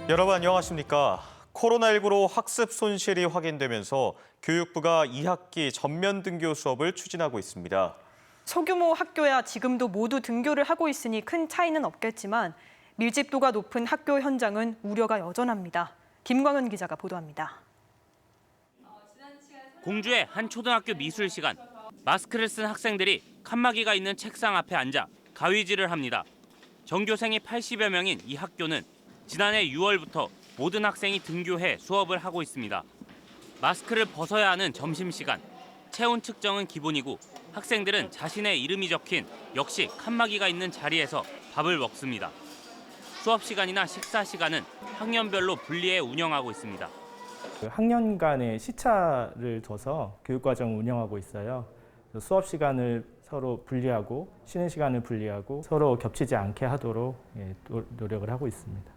여러분 안녕하십니까? 코로나19로 학습 손실이 확인되면서 교육부가 2학기 전면 등교 수업을 추진하고 있습니다. 소규모 학교야 지금도 모두 등교를 하고 있으니 큰 차이는 없겠지만 밀집도가 높은 학교 현장은 우려가 여전합니다. 김광은 기자가 보도합니다. 공주의 한 초등학교 미술 시간. 마스크를 쓴 학생들이 칸막이가 있는 책상 앞에 앉아 가위질을 합니다. 전교생이 80여 명인 이 학교는 지난해 6월부터 모든 학생이 등교해 수업을 하고 있습니다. 마스크를 벗어야 하는 점심시간. 체온 측정은 기본이고 학생들은 자신의 이름이 적힌 역시 칸막이가 있는 자리에서 밥을 먹습니다. 수업 시간이나 식사 시간은 학년별로 분리해 운영하고 있습니다. 학년 간의 시차를 둬서 교육과정을 운영하고 있어요. 수업 시간을 서로 분리하고 쉬는 시간을 분리하고 서로 겹치지 않게 하도록 노력을 하고 있습니다.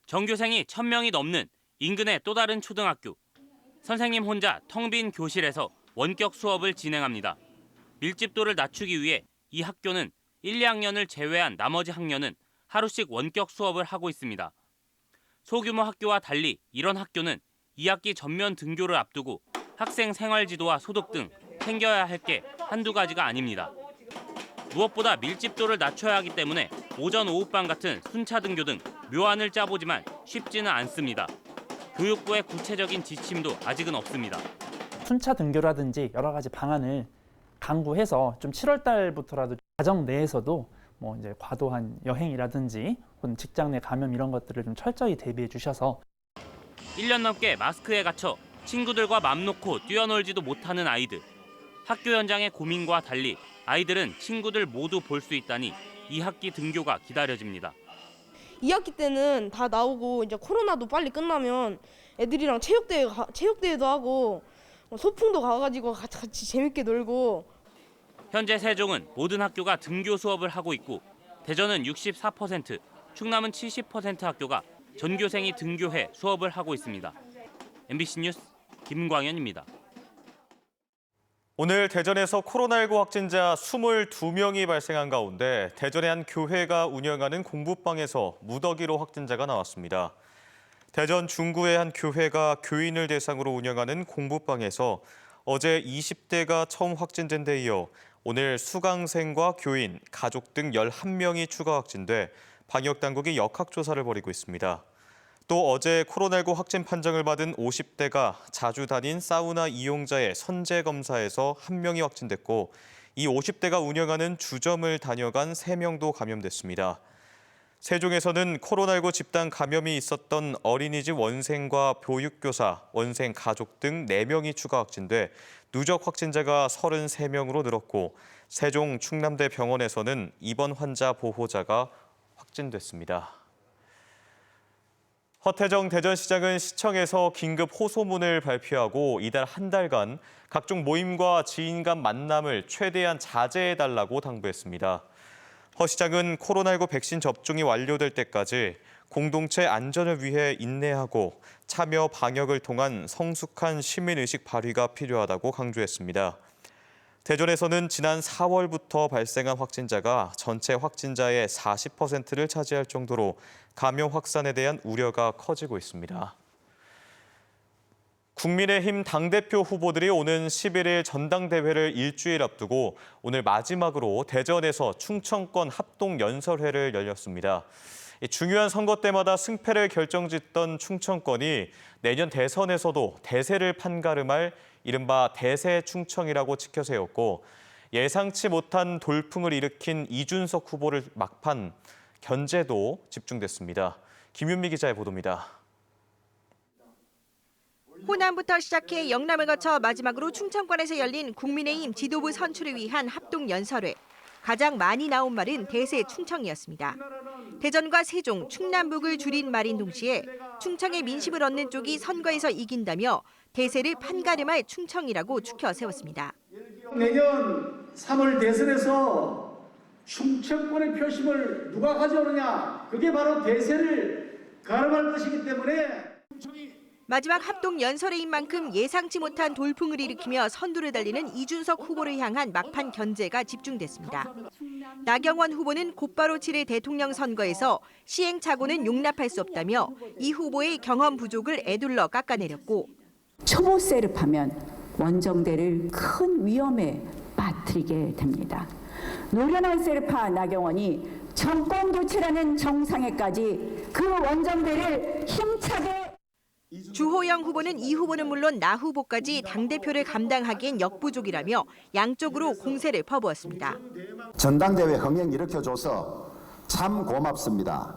전교생이 1,000명이 넘는 인근의 또 다른 초등학교. 선생님 혼자 텅 빈 교실에서 원격 수업을 진행합니다. 밀집도를 낮추기 위해 이 학교는 1, 2학년을 제외한 나머지 학년은 하루씩 원격 수업을 하고 있습니다. 소규모 학교와 달리 이런 학교는 2학기 전면 등교를 앞두고 학생 생활지도와 소득 등 챙겨야 할 게 한두 가지가 아닙니다. 무엇보다 밀집도를 낮춰야 하기 때문에 오전 오후반 같은 순차 등교 등 묘안을 짜보지만 쉽지는 않습니다. 교육부의 구체적인 지침도 아직은 없습니다. 순차 등교라든지 여러 가지 방안을 강구해서 좀 7월 달부터라도 가정 내에서도 뭐 이제 과도한 여행이라든지 혹은 직장 내 감염 이런 것들을 좀 철저히 대비해 주셔서 1년 넘게 마스크에 갇혀 친구들과 맘 놓고 뛰어놀지도 못하는 아이들. 학교 현장의 고민과 달리 아이들은 친구들 모두 볼 수 있다니 2학기 등교가 기다려집니다. 2학기 때는 다 나오고 이제 코로나도 빨리 끝나면 애들이랑 체육대회도 하고 소풍도 가가지고 같이 재밌게 놀고. 현재 세종은 모든 학교가 등교 수업을 하고 있고 대전은 64%, 충남은 70% 학교가 전교생이 등교해 수업을 하고 있습니다. MBC 뉴스 김광현입니다. 오늘 대전에서 코로나19 확진자 22명이 발생한 가운데 대전의 한 교회가 운영하는 공부방에서 무더기로 확진자가 나왔습니다. 대전 중구의 한 교회가 교인을 대상으로 운영하는 공부방에서 어제 20대가 처음 확진된 데 이어 오늘 수강생과 교인, 가족 등 11명이 추가 확진돼 방역당국이 역학조사를 벌이고 있습니다. 또 어제 코로나19 확진 판정을 받은 50대가 자주 다닌 사우나 이용자의 선제검사에서 1명이 확진됐고 이 50대가 운영하는 주점을 다녀간 3명도 감염됐습니다. 세종에서는 코로나19 집단 감염이 있었던 어린이집 원생과 보육교사, 원생 가족 등 4명이 추가 확진돼 누적 확진자가 33명으로 늘었고 세종 충남대 병원에서는 입원 환자 보호자가 확진됐습니다. 허태정 대전시장은 시청에서 긴급 호소문을 발표하고 이달 한 달간 각종 모임과 지인 간 만남을 최대한 자제해달라고 당부했습니다. 허 시장은 코로나19 백신 접종이 완료될 때까지 공동체 안전을 위해 인내하고 참여 방역을 통한 성숙한 시민의식 발휘가 필요하다고 강조했습니다. 대전에서는 지난 4월부터 발생한 확진자가 전체 확진자의 40%를 차지할 정도로 감염 확산에 대한 우려가 커지고 있습니다. 국민의힘 당대표 후보들이 오는 11일 전당대회를 일주일 앞두고 오늘 마지막으로 대전에서 충청권 합동연설회를 열렸습니다. 중요한 선거 때마다 승패를 결정짓던 충청권이 내년 대선에서도 대세를 판가름할 이른바 대세 충청이라고 치켜세웠고 예상치 못한 돌풍을 일으킨 이준석 후보를 막판 견제도 집중됐습니다. 김윤미 기자의 보도입니다. 호남부터 시작해 영남을 거쳐 마지막으로 충청권에서 열린 국민의힘 지도부 선출을 위한 합동연설회. 가장 많이 나온 말은 대세 충청이었습니다. 대전과 세종, 충남북을 줄인 말인 동시에 충청의 민심을 얻는 쪽이 선거에서 이긴다며 대세를 판가름할 충청이라고 추켜 세웠습니다. 내년 3월 대선에서 충청권의 표심을 누가 가져오느냐, 그게 바로 대세를 가름할 것이기 때문에 충청이 마지막 합동 연설회인 만큼 예상치 못한 돌풍을 일으키며 선두를 달리는 이준석 후보를 향한 막판 견제가 집중됐습니다. 나경원 후보는 곧바로 치를 대통령 선거에서 시행착오는 용납할 수 없다며 이 후보의 경험 부족을 에둘러 깎아내렸고 초보 세습하면 원정대를 큰 위험에 빠뜨리게 됩니다. 노련한 세르파 나경원이 정권 교체라는 정상에까지 그 원정대를 힘차게 주호영 후보는 이 후보는 물론 나 후보까지 당대표를 감당하기엔 역부족이라며 양쪽으로 공세를 퍼부었습니다. 전당대회 흥행 일으켜줘서 참 고맙습니다.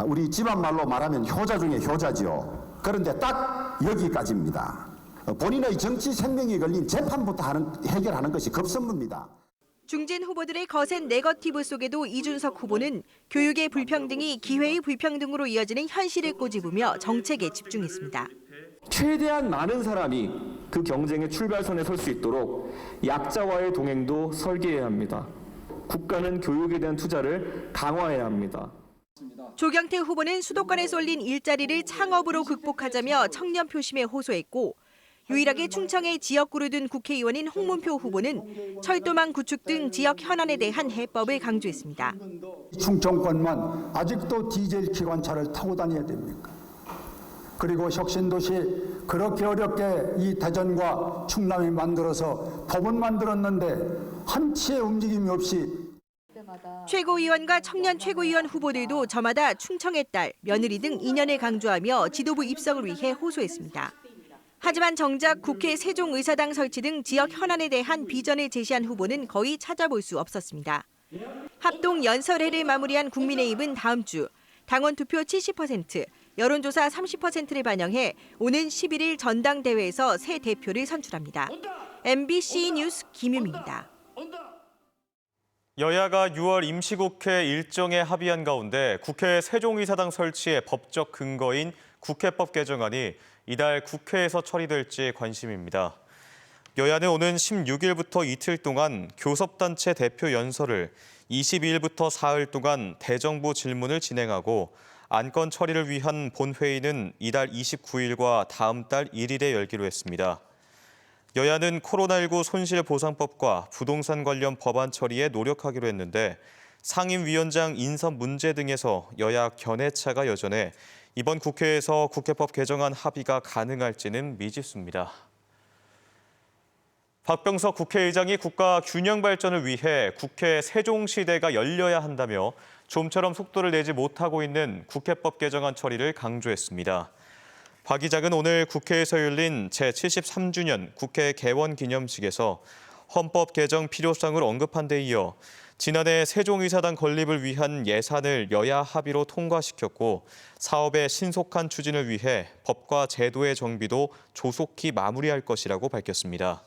우리 집안말로 말하면 효자 중에 효자지요. 그런데 딱 여기까지입니다. 본인의 정치 생명이 걸린 재판부터 해결하는 것이 급선무입니다. 중진 후보들의 거센 네거티브 속에도 이준석 후보는 교육의 불평등이 기회의 불평등으로 이어지는 현실을 꼬집으며 정책에 집중했습니다. 최대한 많은 사람이 그 경쟁의 출발선에 설 수 있도록 약자와의 동행도 설계해야 합니다. 국가는 교육에 대한 투자를 강화해야 합니다. 조경태 후보는 수도권에 쏠린 일자리를 창업으로 극복하자며 청년 표심에 호소했고 유일하게 충청의 지역구를 둔 국회의원인 홍문표 후보는 철도망 구축 등 지역 현안에 대한 해법을 강조했습니다. 충청권만 아직도 디젤 기관차를 타고 다녀야 됩니까? 그리고 혁신도시 그렇게 어렵게 이 대전과 충남이 만들어서 법은 만들었는데 한치의 움직임이 없이 최고위원과 청년 최고위원 후보들도 저마다 충청의 딸, 며느리 등 인연을 강조하며 지도부 입성을 위해 호소했습니다. 하지만 정작 국회 세종의사당 설치 등 지역 현안에 대한 비전을 제시한 후보는 거의 찾아볼 수 없었습니다. 합동 연설회를 마무리한 국민의힘은 다음 주 당원 투표 70%, 여론조사 30%를 반영해 오는 11일 전당대회에서 새 대표를 선출합니다. MBC 뉴스 김유미입니다. 여야가 6월 임시국회 일정에 합의한 가운데 국회 세종의사당 설치의 법적 근거인 국회법 개정안이 이달 국회에서 처리될지 관심입니다. 여야는 오는 16일부터 이틀 동안 교섭단체 대표 연설을, 22일부터 사흘 동안 대정부 질문을 진행하고 안건 처리를 위한 본회의는 이달 29일과 다음 달 1일에 열기로 했습니다. 여야는 코로나19 손실보상법과 부동산 관련 법안 처리에 노력하기로 했는데 상임위원장 인선 문제 등에서 여야 견해차가 여전해 이번 국회에서 국회법 개정안 합의가 가능할지는 미지수입니다. 박병석 국회의장이 국가 균형 발전을 위해 국회 세종시대가 열려야 한다며 좀처럼 속도를 내지 못하고 있는 국회법 개정안 처리를 강조했습니다. 박 의장은 오늘 국회에서 열린 제73주년 국회 개원 기념식에서 헌법 개정 필요성을 언급한 데 이어 지난해 세종의사당 건립을 위한 예산을 여야 합의로 통과시켰고 사업의 신속한 추진을 위해 법과 제도의 정비도 조속히 마무리할 것이라고 밝혔습니다.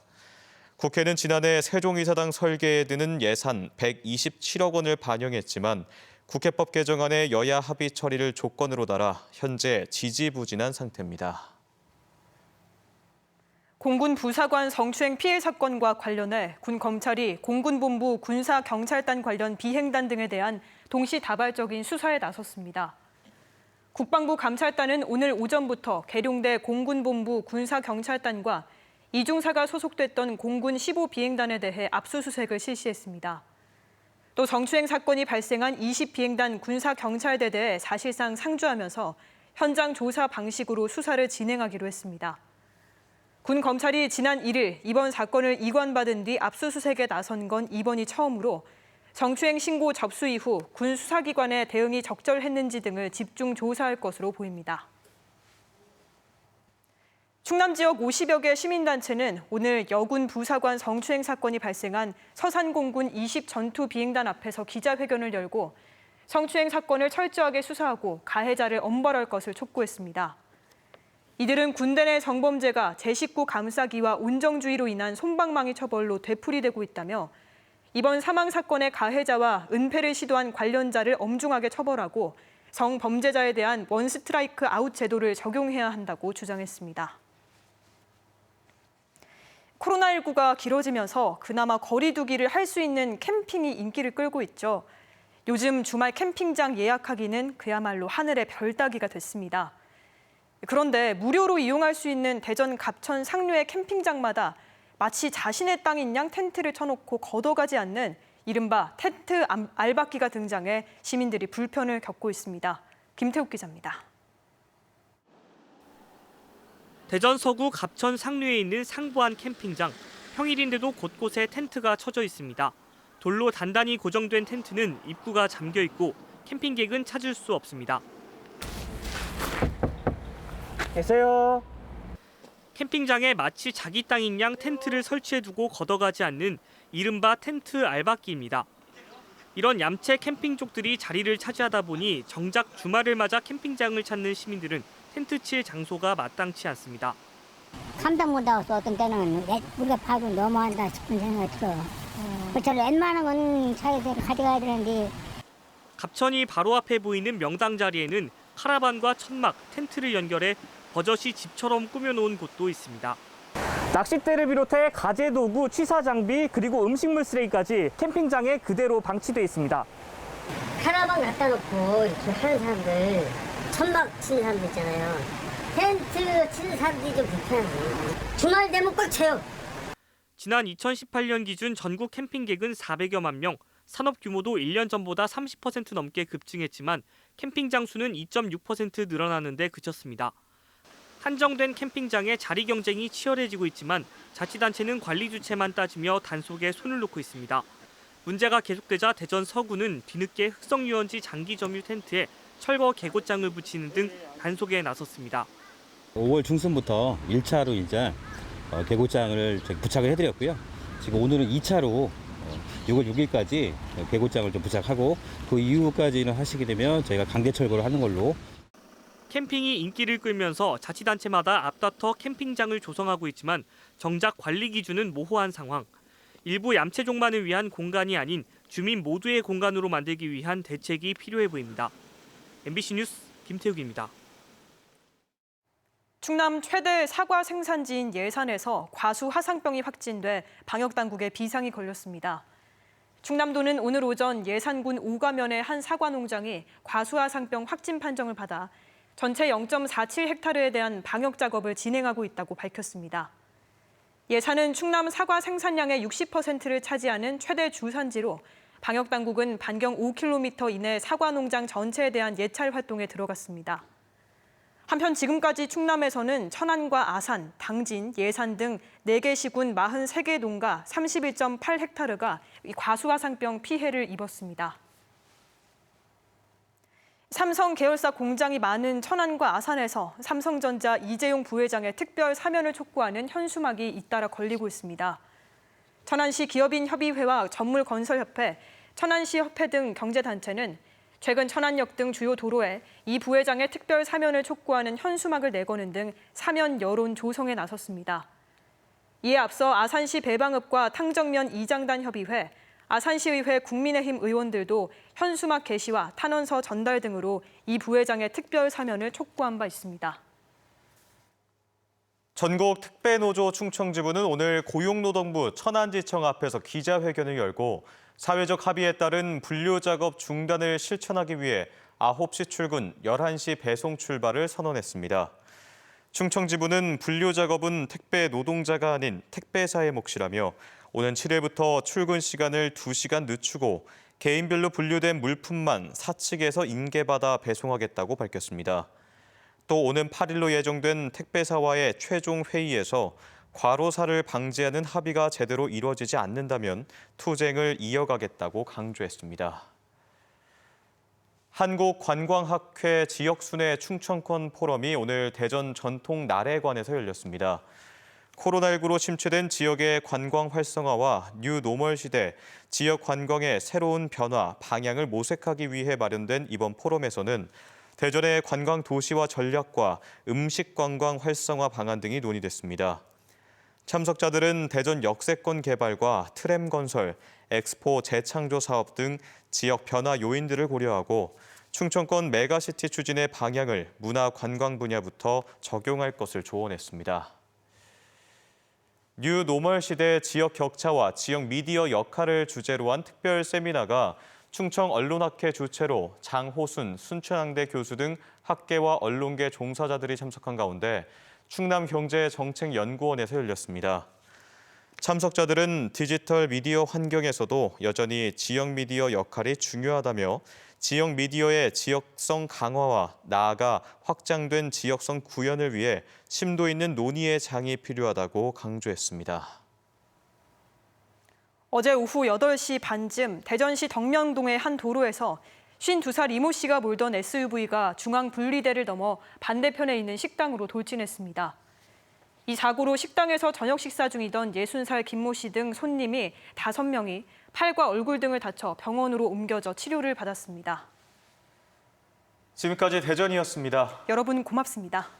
국회는 지난해 세종의사당 설계에 드는 예산 127억 원을 반영했지만 국회법 개정안의 여야 합의 처리를 조건으로 달아 현재 지지부진한 상태입니다. 공군 부사관 성추행 피해 사건과 관련해 군 검찰이 공군본부 군사경찰단 관련 비행단 등에 대한 동시다발적인 수사에 나섰습니다. 국방부 감찰단은 오늘 오전부터 계룡대 공군본부 군사경찰단과 이중사가 소속됐던 공군 15비행단에 대해 압수수색을 실시했습니다. 또 성추행 사건이 발생한 20비행단 군사경찰대대에 사실상 상주하면서 현장 조사 방식으로 수사를 진행하기로 했습니다. 군 검찰이 지난 1일 이번 사건을 이관받은 뒤 압수수색에 나선 건 이번이 처음으로 성추행 신고 접수 이후 군 수사기관의 대응이 적절했는지 등을 집중 조사할 것으로 보입니다. 충남 지역 50여 개 시민단체는 오늘 여군 부사관 성추행 사건이 발생한 서산공군 20전투비행단 앞에서 기자회견을 열고 성추행 사건을 철저하게 수사하고 가해자를 엄벌할 것을 촉구했습니다. 이들은 군대 내 성범죄가 제 식구 감싸기와 온정주의로 인한 솜방망이 처벌로 되풀이되고 있다며 이번 사망 사건의 가해자와 은폐를 시도한 관련자를 엄중하게 처벌하고 성범죄자에 대한 원스트라이크 아웃 제도를 적용해야 한다고 주장했습니다. 코로나19가 길어지면서 그나마 거리 두기를 할 수 있는 캠핑이 인기를 끌고 있죠. 요즘 주말 캠핑장 예약하기는 그야말로 하늘의 별 따기가 됐습니다. 그런데 무료로 이용할 수 있는 대전 갑천 상류의 캠핑장마다 마치 자신의 땅인 양 텐트를 쳐놓고 걷어가지 않는 이른바 텐트 알박기가 등장해 시민들이 불편을 겪고 있습니다. 김태욱 기자입니다. 대전 서구 갑천 상류에 있는 상부안 캠핑장. 평일인데도 곳곳에 텐트가 쳐져 있습니다. 돌로 단단히 고정된 텐트는 입구가 잠겨 있고 캠핑객은 찾을 수 없습니다. 계세요. 캠핑장에 마치 자기 땅인 양 텐트를 설치해두고 걷어가지 않는 이른바 텐트 알박기입니다. 이런 얌체 캠핑족들이 자리를 차지하다 보니 정작 주말을 맞아 캠핑장을 찾는 시민들은 텐트 칠 장소가 마땅치 않습니다. 감당 못하고 어떤 때는 우리가 봐도 너무한다 싶은 생각이 들어요. 저를 웬만한 건 차에서 가져가야 되는데. 갑천이 바로 앞에 보이는 명당 자리에는 카라반과 천막, 텐트를 연결해 버젓이 집처럼 꾸며놓은 곳도 있습니다. 낚싯대를 비롯해 가재 도구, 취사 장비, 그리고 음식물 쓰레기까지 캠핑장에 그대로 방치돼 있습니다. 카라반 갖다 놓고 이렇게 하는 사람들, 천막 치는 사람들 있잖아요. 텐트 치는 사람들이 좀 불편하죠. 주말 되면 꽉 차요. 지난 2018년 기준 전국 캠핑객은 400여만 명, 산업 규모도 1년 전보다 30% 넘게 급증했지만 캠핑장 수는 2.6% 늘어나는데 그쳤습니다. 한정된 캠핑장의 자리 경쟁이 치열해지고 있지만 자치단체는 관리 주체만 따지며 단속에 손을 놓고 있습니다. 문제가 계속되자 대전 서구는 뒤늦게 흑성유원지 장기 점유 텐트에 철거 개고장을 붙이는 등 단속에 나섰습니다. 5월 중순부터 1차로 이제 개고장을 부착을 해드렸고요. 지금 오늘은 2차로 6월 6일까지 개고장을 좀 부착하고 그 이후까지는 하시게 되면 저희가 강제 철거를 하는 걸로. 캠핑이 인기를 끌면서 자치단체마다 앞다퉈 캠핑장을 조성하고 있지만 정작 관리 기준은 모호한 상황. 일부 얌체족만을 위한 공간이 아닌 주민 모두의 공간으로 만들기 위한 대책이 필요해 보입니다. MBC 뉴스 김태욱입니다. 충남 최대 사과 생산지인 예산에서 과수 화상병이 확진돼 방역당국에 비상이 걸렸습니다. 충남도는 오늘 오전 예산군 오가면의 한 사과 농장이 과수 화상병 확진 판정을 받아 전체 0.47헥타르에 대한 방역 작업을 진행하고 있다고 밝혔습니다. 예산은 충남 사과 생산량의 60%를 차지하는 최대 주산지로 방역당국은 반경 5km 이내 사과 농장 전체에 대한 예찰 활동에 들어갔습니다. 한편 지금까지 충남에서는 천안과 아산, 당진, 예산 등 4개 시군 43개 농가 31.8헥타르가 과수화상병 피해를 입었습니다. 삼성 계열사 공장이 많은 천안과 아산에서 삼성전자 이재용 부회장의 특별 사면을 촉구하는 현수막이 잇따라 걸리고 있습니다. 천안시 기업인협의회와 전물건설협회, 천안시 협회 등 경제단체는 최근 천안역 등 주요 도로에 이 부회장의 특별 사면을 촉구하는 현수막을 내거는 등 사면 여론 조성에 나섰습니다. 이에 앞서 아산시 배방읍과 탕정면 이장단 협의회, 아산시의회 국민의힘 의원들도 현수막 게시와 탄원서 전달 등으로 이 부회장의 특별 사면을 촉구한 바 있습니다. 전국 특배노조 충청지부는 오늘 고용노동부 천안지청 앞에서 기자회견을 열고 사회적 합의에 따른 분류 작업 중단을 실천하기 위해 9시 출근, 11시 배송 출발을 선언했습니다. 충청지부는 분류 작업은 택배 노동자가 아닌 택배사의 몫이라며 오는 7일부터 출근 시간을 2시간 늦추고 개인별로 분류된 물품만 사측에서 인계받아 배송하겠다고 밝혔습니다. 또 오는 8일로 예정된 택배사와의 최종 회의에서 과로사를 방지하는 합의가 제대로 이루어지지 않는다면 투쟁을 이어가겠다고 강조했습니다. 한국관광학회 지역순회 충청권 포럼이 오늘 대전 전통나래관에서 열렸습니다. 코로나19로 침체된 지역의 관광 활성화와 뉴 노멀 시대, 지역 관광의 새로운 변화, 방향을 모색하기 위해 마련된 이번 포럼에서는 대전의 관광 도시화 전략과 음식 관광 활성화 방안 등이 논의됐습니다. 참석자들은 대전 역세권 개발과 트램 건설, 엑스포 재창조 사업 등 지역 변화 요인들을 고려하고 충청권 메가시티 추진의 방향을 문화 관광 분야부터 적용할 것을 조언했습니다. 뉴 노멀 시대 지역 격차와 지역 미디어 역할을 주제로 한 특별 세미나가 충청 언론학회 주최로 장호순, 순천향대 교수 등 학계와 언론계 종사자들이 참석한 가운데 충남경제정책연구원에서 열렸습니다. 참석자들은 디지털 미디어 환경에서도 여전히 지역 미디어 역할이 중요하다며 지역 미디어의 지역성 강화와 나아가 확장된 지역성 구현을 위해 심도 있는 논의의 장이 필요하다고 강조했습니다. 어제 오후 8시 반쯤 대전시 덕명동의 한 도로에서 52살 이모 씨가 몰던 SUV가 중앙 분리대를 넘어 반대편에 있는 식당으로 돌진했습니다. 이 사고로 식당에서 저녁 식사 중이던 60살 김모 씨 등 손님이 5명이 팔과 얼굴 등을 다쳐 병원으로 옮겨져 치료를 받았습니다. 지금까지 대전이었습니다. 여러분 고맙습니다.